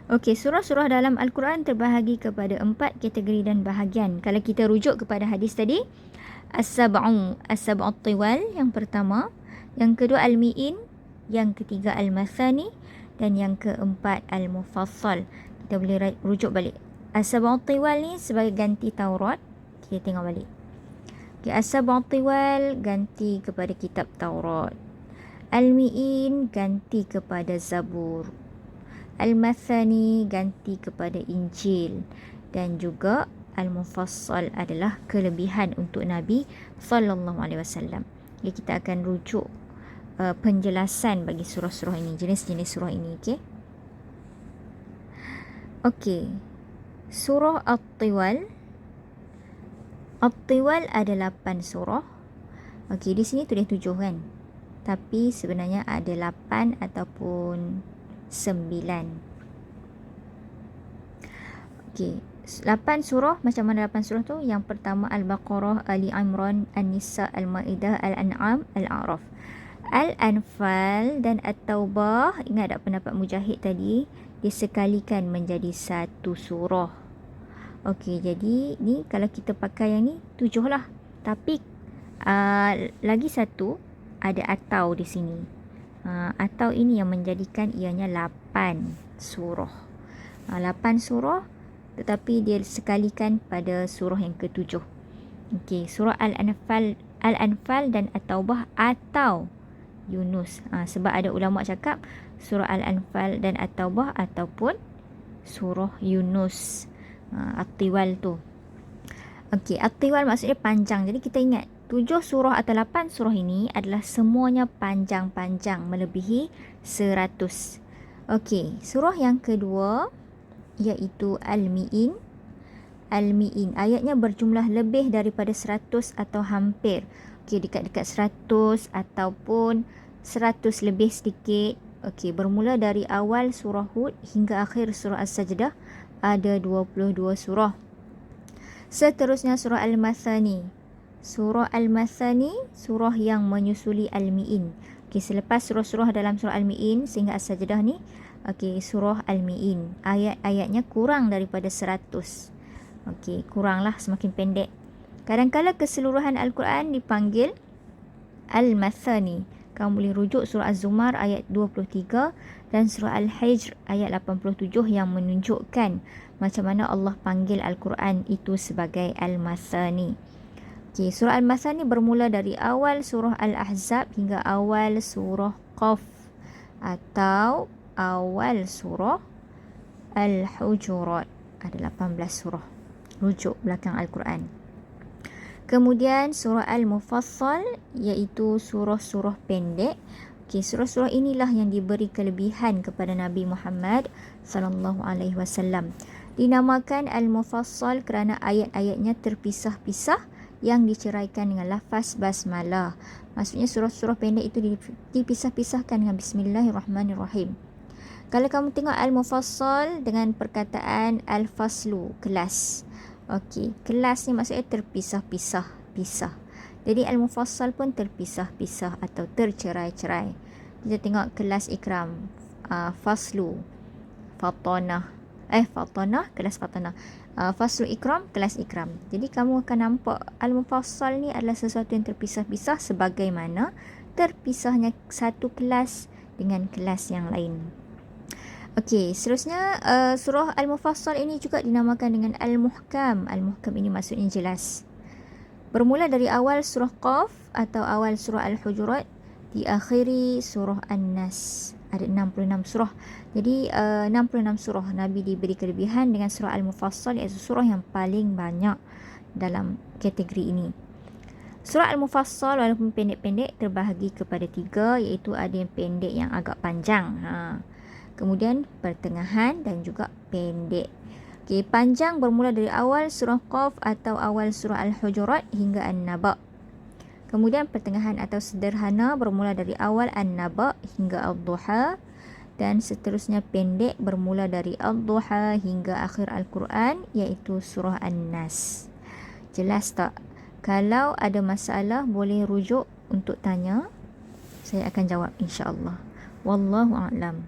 Okey, surah-surah dalam Al-Quran terbahagi kepada 4 kategori dan bahagian. Kalau kita rujuk kepada hadis tadi, As-sab'ut tiwal yang pertama, yang kedua Al-mi'in, yang ketiga Al-mathani, dan yang keempat Al-mufassal. Kita boleh rujuk balik. As-sab'ut tiwal ni sebagai ganti Taurat. Kita tengok balik. Okay, As-sab'ut tiwal ganti kepada kitab Taurat. Al-mi'in ganti kepada Zabur. Al-mathani ganti kepada Injil. Dan juga Al-mufassal adalah kelebihan untuk Nabi sallallahu alaihi wasallam. Jadi kita akan rujuk penjelasan bagi surah-surah ini, jenis-jenis surah ini, okey. Okey. Surah At-Tiwal. At-Tiwal ada 8 surah. Okey, di sini tulis 7 kan. Tapi sebenarnya ada 8 ataupun 9. Okey, 8 surah. Macam mana 8 surah tu? Yang pertama Al-Baqarah, Ali Imran, An-Nisa, Al-Maidah, Al-An'am, Al-A'raf. Al-Anfal dan At-Taubah, ingat tak pendapat Mujahid tadi, disekalikan menjadi satu surah. Okey, jadi ni kalau kita pakai yang ni 7 lah. Tapi lagi satu ada atau di sini. Atau ini yang menjadikan ianya 8 surah. 8 surah tetapi dia sekalikan pada surah yang ke-7. Okey, surah Al-Anfal dan At-Taubah atau Yunus. Sebab ada ulama cakap surah Al-Anfal dan At-Taubah ataupun surah Yunus. At-Tiwal tu. Okey, At-Tiwal maksudnya panjang. Jadi kita ingat 7 surah atau 8 surah ini adalah semuanya panjang-panjang melebihi 100. Okey, surah yang kedua iaitu Al-Mi'in. Al-Mi'in ayatnya berjumlah lebih daripada 100 atau hampir. Okey, dekat-dekat 100 ataupun 100 lebih sedikit. Okey, bermula dari awal surah Hud hingga akhir surah As-Sajdah ada 22 surah. Seterusnya surah Al-Mathani. Surah Al-Mathani, surah yang menyusuli Al-Mi'in. Okey, selepas surah-surah dalam surah Al-Mi'in sehingga As-Sajdah ni, okey, surah Al-Mi'in. Ayat-ayatnya kurang daripada 100. Okey, kuranglah, semakin pendek. Kadang-kala keseluruhan Al-Quran dipanggil Al-Mathani. Kamu boleh rujuk surah Az-Zumar ayat 23 dan surah Al-Hijr ayat 87 yang menunjukkan macam mana Allah panggil Al-Quran itu sebagai Al-Mathani. Okay, surah Al-Mathani bermula dari awal surah Al-Ahzab hingga awal surah Qaf atau awal surah Al-Hujurat. Ada 18 surah rujuk belakang Al-Quran. Kemudian surah Al-Mufassal iaitu surah-surah pendek. Okay, surah-surah inilah yang diberi kelebihan kepada Nabi Muhammad sallallahu alaihi wasallam. Dinamakan Al-Mufassal kerana ayat-ayatnya terpisah-pisah yang diceraikan dengan lafaz basmalah. Maksudnya surah-surah pendek itu dipisah-pisahkan dengan Bismillahirrahmanirrahim. Kalau kamu tengok Al-Mufassal dengan perkataan Al-Faslu, kelas. Okey, kelas ni maksudnya terpisah-pisah. Jadi Al-Mufassal pun terpisah-pisah atau tercerai-cerai. Kita tengok kelas Ikram, Faslu, Fatanah, kelas Fatanah. Faslu Ikram, kelas Ikram. Jadi kamu akan nampak Al-Mufassal ni adalah sesuatu yang terpisah-pisah sebagaimana terpisahnya satu kelas dengan kelas yang lain. Okey, seterusnya surah Al-Mufassal ini juga dinamakan dengan Al-Muhkam. Al-Muhkam ini maksudnya jelas. Bermula dari awal surah Qaf atau awal surah Al-Hujurat, diakhiri surah An-Nas. Ada 66 surah. Jadi 66 surah Nabi diberi kelebihan dengan surah Al-Mufassal, iaitu surah yang paling banyak dalam kategori ini. Surah Al-Mufassal walaupun pendek-pendek terbahagi kepada 3, iaitu ada yang pendek yang agak panjang. Kemudian pertengahan dan juga pendek. Okey, panjang bermula dari awal surah Qaf atau awal surah Al-Hujurat hingga An-Naba. Kemudian pertengahan atau sederhana bermula dari awal An-Naba hingga Ad-Duha, dan seterusnya pendek bermula dari Ad-Duha hingga akhir Al-Quran iaitu surah An-Nas. Jelas tak? Kalau ada masalah boleh rujuk untuk tanya. Saya akan jawab insya-Allah. Wallahu a'lam.